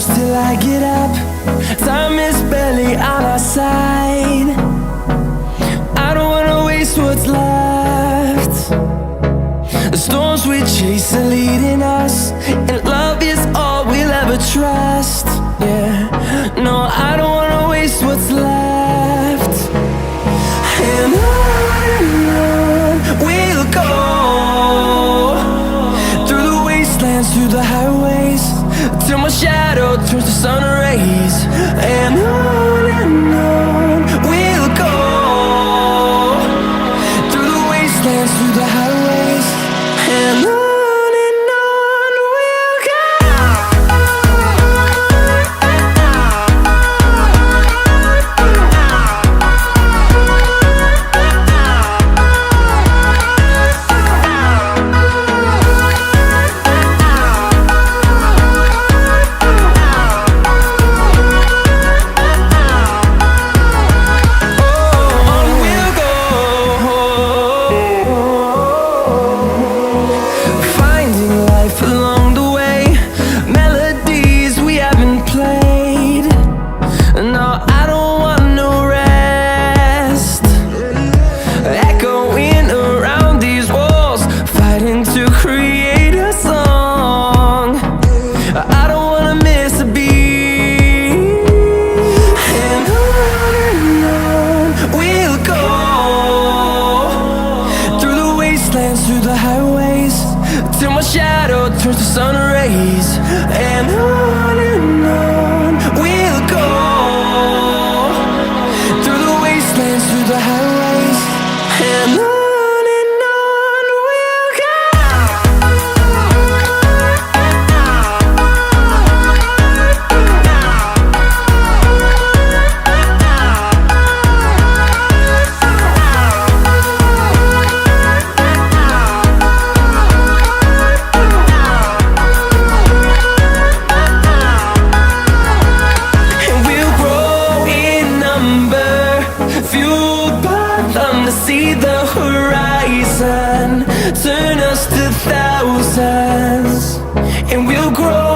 close till I get up. Time is barely on our side. I don't wanna waste what's left. The storms we chase are leading us, and love is all we'll ever trust. Yeah, no, I don't wanna waste what's left. And on we'll go, through the wastelands, through the highways, till my shadow turns to sun rays. And on we'll go, through the wastelands, through the highways, and on we'll go. Through the highways, till my shadow turns to sun rays. And on we'll go, through the wastelands, through the highways, and on we'll go. See the horizon turn us to thousands, and we'll grow